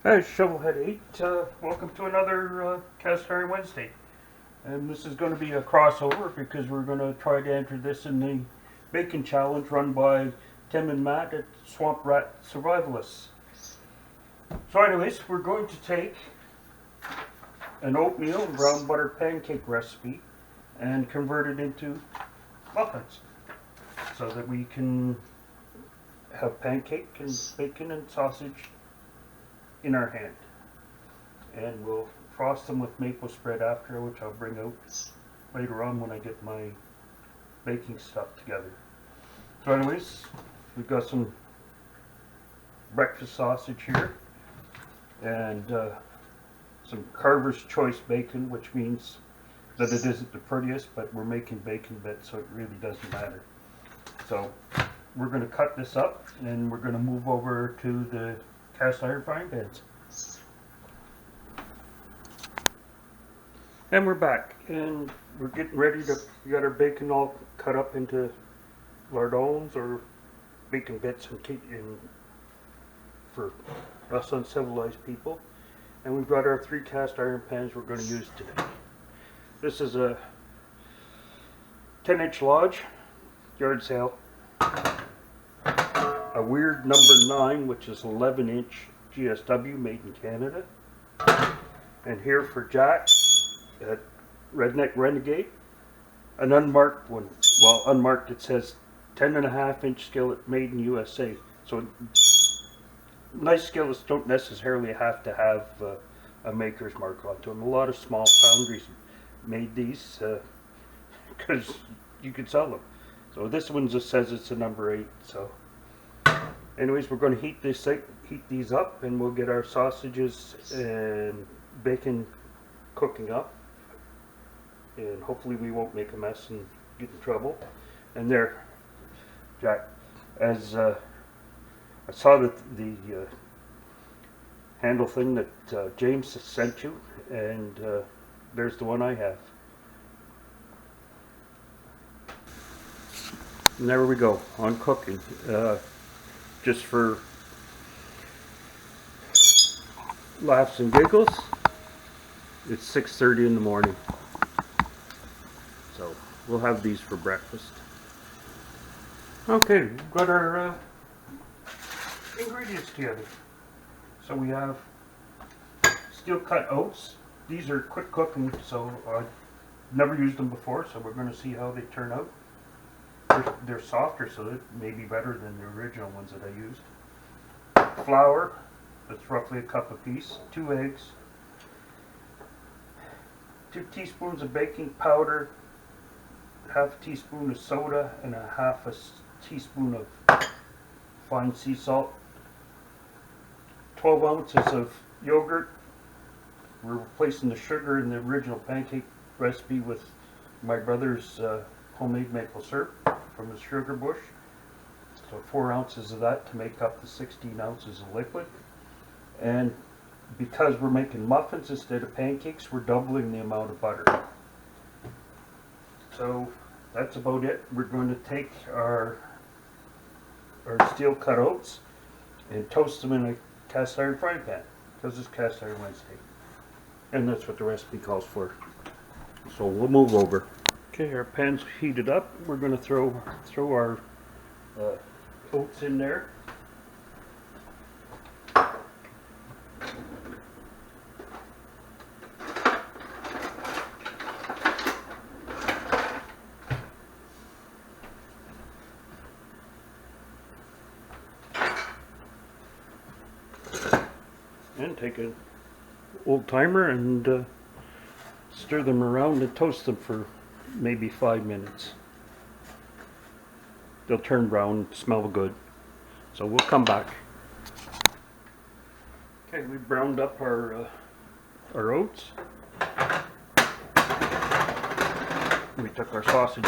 Hi, Shovelhead 8. Welcome to another Cast Iron Wednesday. And this is going to be a crossover because we're going to try to enter this in the Bacon Challenge run by Tim and Matt at Swamp Rat Survivalists. So anyways, we're going to take an oatmeal and brown butter pancake recipe and convert it into muffins so that we can have pancake and bacon and sausage in our hand, and we'll frost them with maple spread after, which I'll bring out later on when I get my baking stuff together. So anyways, we've got some breakfast sausage here and some Carver's Choice bacon, which means that it isn't the prettiest, but we're making bacon bits, so it really doesn't matter. So we're going to cut this up and we're going to move over to the cast iron frying pans. And we're back, and we're getting ready to, we got our bacon all cut up into lardons or bacon bits and for us uncivilized people. And we've got our 3 cast iron pans we're going to use today. This is a 10-inch Lodge, yard sale. A weird number 9, which is 11-inch GSW made in Canada. And here for Jack at Redneck Renegade, an unmarked one. Well, unmarked, it says 10.5-inch skillet made in USA. So nice skillets don't necessarily have to have a maker's mark onto them. A lot of small foundries made these because you could sell them. So this one just says it's a number 8. So anyways, we're going to heat these up, and we'll get our sausages and bacon cooking up, and hopefully we won't make a mess and get in trouble. And there, Jack, as I saw that the handle thing that James sent you, and there's the one I have. And there we go on cooking. Just for laughs and giggles, it's 6:30 in the morning, so we'll have these for breakfast. Okay, we've got our ingredients together. So we have steel cut oats. These are quick cooking, so I've never used them before, so we're going to see how they turn out. They're softer, so it may be better than the original ones that I used. Flour, that's roughly a cup apiece. 2 eggs. 2 teaspoons of baking powder. Half a teaspoon of soda, and a half a teaspoon of fine sea salt. 12 ounces of yogurt. We're replacing the sugar in the original pancake recipe with my brother's homemade maple syrup from the sugar bush. So 4 ounces of that to make up the 16 ounces of liquid. And because we're making muffins instead of pancakes, we're doubling the amount of butter. So that's about it. We're going to take our steel cut oats and toast them in a cast iron frying pan, because it's Cast Iron Wednesday. And that's what the recipe calls for. So we'll move over. Okay, our pan's heated up. We're going to throw our oats in there. And take an old timer and stir them around and toast them for maybe 5 minutes. They'll turn brown, smell good. So we'll come back. Okay, we browned up our oats. We took our sausage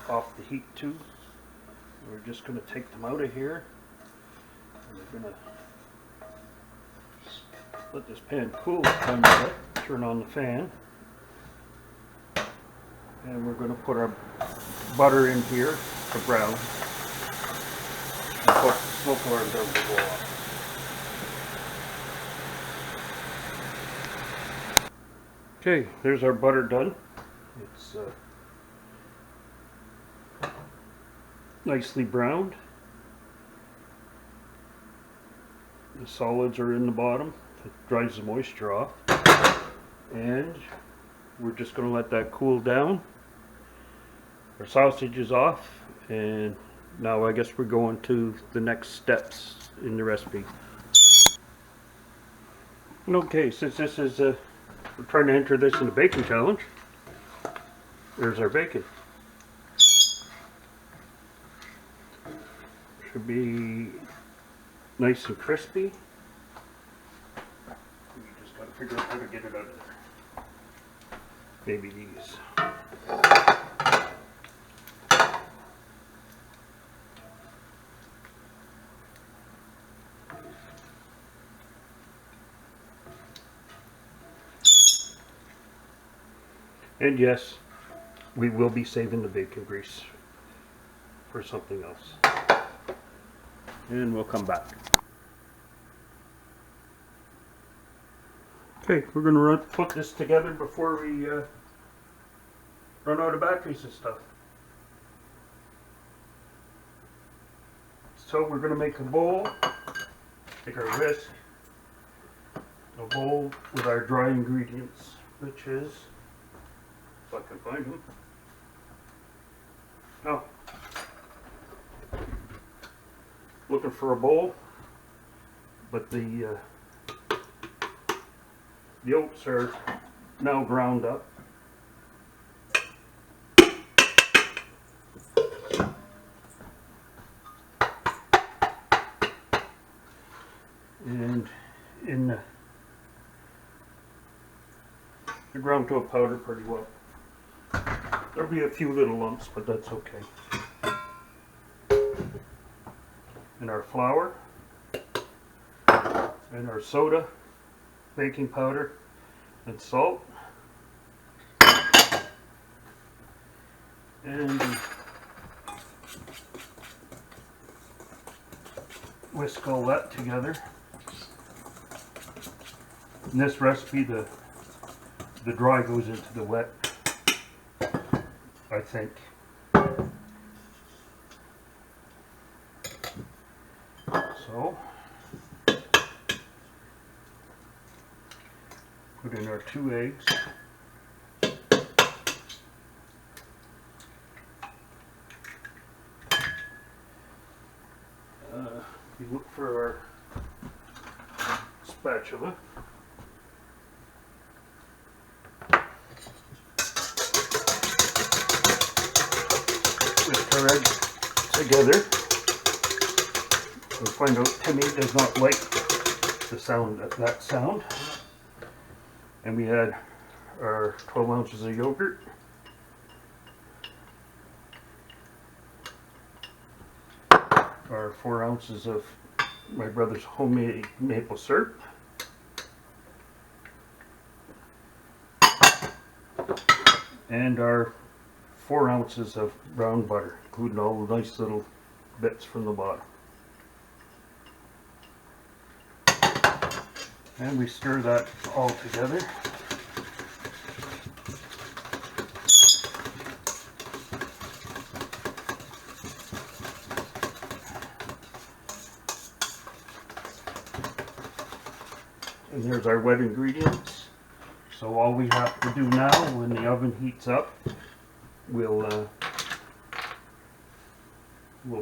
off the heat too. We're just going to take them out of here. And we're going to let this pan cool a tiny bit. Turn on the fan. And we're going to put our butter in here to brown. And put smoke alarm down the wall. Okay, there's our butter done. It's nicely browned. The solids are in the bottom. It dries the moisture off. And we're just going to let that cool down. Our sausage is off, and now I guess we're going to the next steps in the recipe. Okay, since this is we're trying to enter this in the bacon challenge, there's our bacon. Should be nice and crispy. We just gotta figure out how to get it out of there. Maybe these. And yes, we will be saving the bacon grease for something else. And we'll come back. Okay, we're going to put this together before we run out of batteries and stuff. So we're going to make a bowl, take our whisk, a bowl with our dry ingredients, which is, if I can find them. Oh, looking for a bowl, but the oats are now ground up. And they're ground to a powder pretty well. There'll be a few little lumps, but that's okay. And our flour, and our soda, baking powder, and salt. And whisk all that together. In this recipe, the dry goes into the wet, I think. So, put in our 2 eggs. You look for our spatula. Whisk our eggs together. We find out Timmy does not like the sound of that sound. And we had our 12 ounces of yogurt. Our 4 ounces of my brother's homemade maple syrup. And our 4 ounces of brown butter, including all the nice little bits from the bottom. And we stir that all together. And there's our wet ingredients. So all we have to do now, when the oven heats up, we'll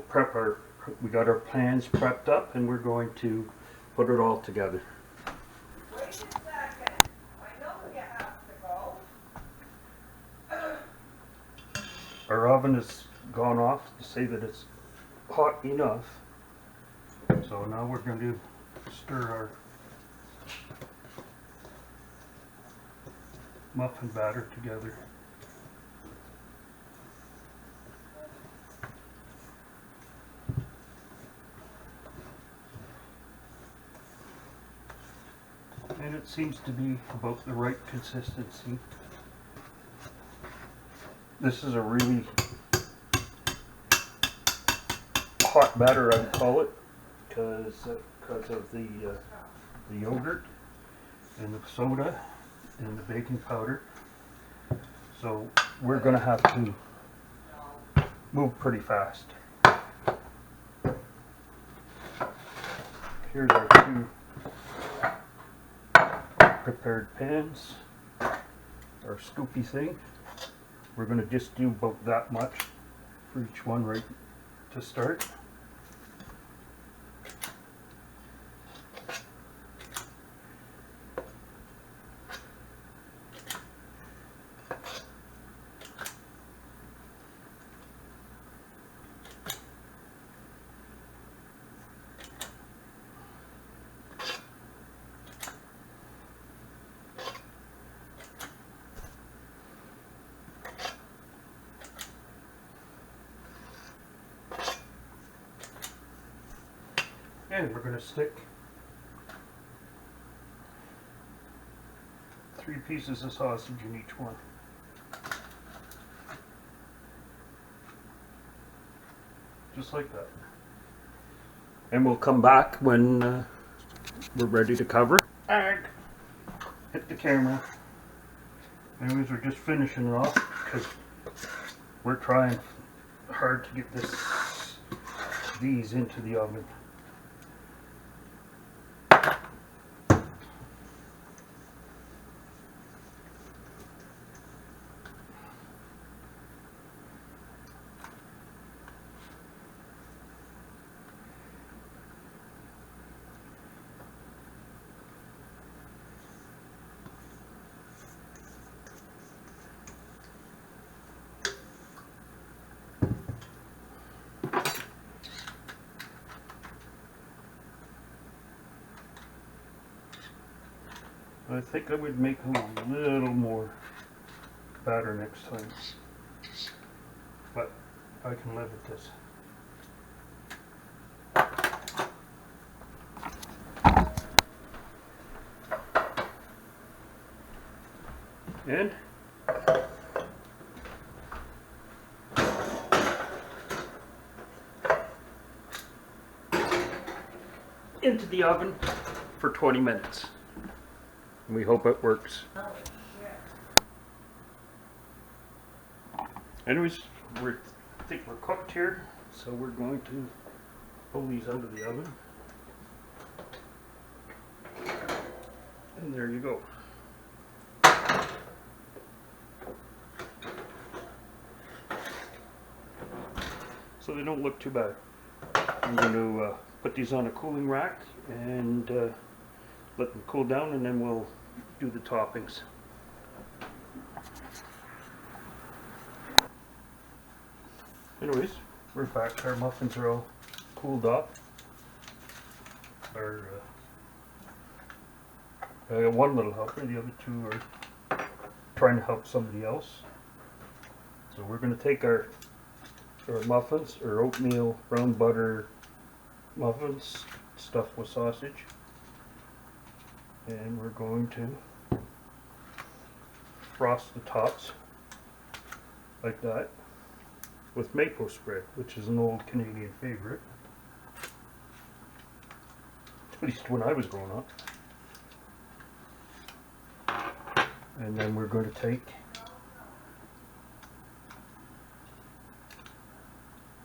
prep we got our pans prepped up, and we're going to put it all together. Wait a second. I know you have to go. Our oven has gone off to say that it's hot enough. So now we're going to stir our muffin batter together. And it seems to be about the right consistency. This is a really hot batter, I'd call it, because of the yogurt and the soda and the baking powder. So we're going to have to move pretty fast. Here's our 2 prepared pans, our scoopy thing. We're going to just do about that much for each one right to start. And we're going to stick 3 pieces of sausage in each one. Just like that. And we'll come back when we're ready to cover. And hit the camera. Anyways, we're just finishing it off because we're trying hard to get these into the oven. I think I would make a little more batter next time, but I can live with this. And into the oven for 20 minutes. We hope it works. Anyways, I think we're cooked here, so we're going to pull these out of the oven. And there you go. So they don't look too bad. I'm going to put these on a cooling rack and let them cool down, and then we'll do the toppings. Anyways, we're back. Our muffins are all cooled off. I got one little helper, the other 2 are trying to help somebody else. So we're going to take our muffins, or oatmeal brown butter muffins stuffed with sausage, and we're going to frost the tops like that with maple spread, which is an old Canadian favorite, at least when I was growing up. And then we're going to take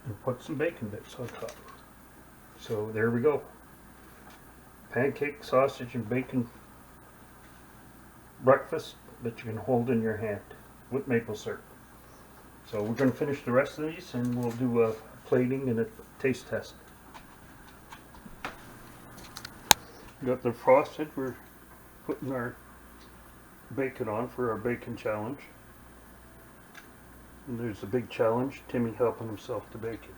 and put some bacon bits on top. So there we go. Pancake, sausage, and bacon breakfast that you can hold in your hand with maple syrup. So we're going to finish the rest of these, and we'll do a plating and a taste test. Got them frosted. We're putting our bacon on for our bacon challenge. And there's the big challenge, Timmy helping himself to bacon.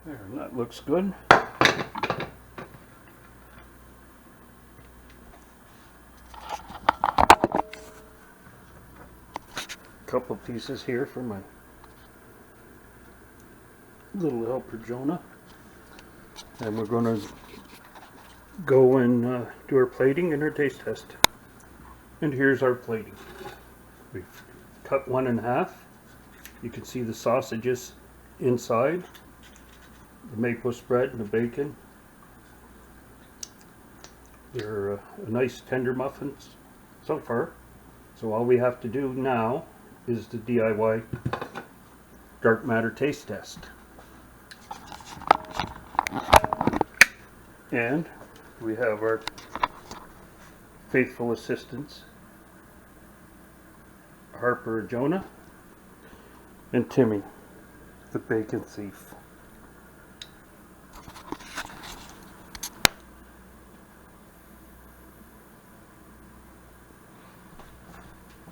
There, that looks good. Couple pieces here for my little helper Jonah. and we're going to go and do our plating and our taste test. And here's our plating. We've cut one in half. You can see the sausages inside, the maple spread and the bacon. They're a nice tender muffins so far. So all we have to do now is the DIY dark matter taste test. And we have our faithful assistants, Harper, Jonah, and Timmy, the bacon thief.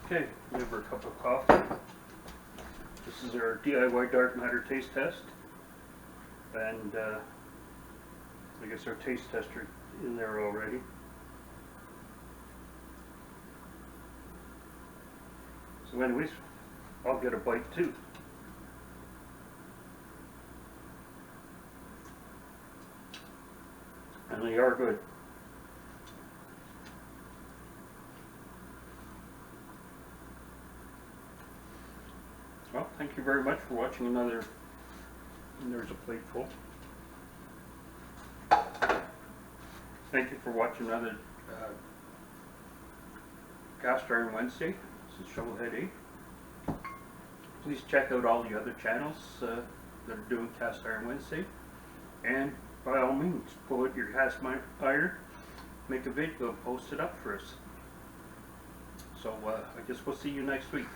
Okay, we have our cup of coffee. This is our DIY dark matter taste test, and I guess our taste tester in there already. So anyways, I'll get a bite too. And they are good. Well, thank you very much for watching another, and there's a plate full. Thank you for watching another Cast Iron Wednesday. This is Shovelhead 8. Please check out all the other channels that are doing Cast Iron Wednesday. And by all means, pull out your cast iron, make a video, post it up for us. So I guess we'll see you next week.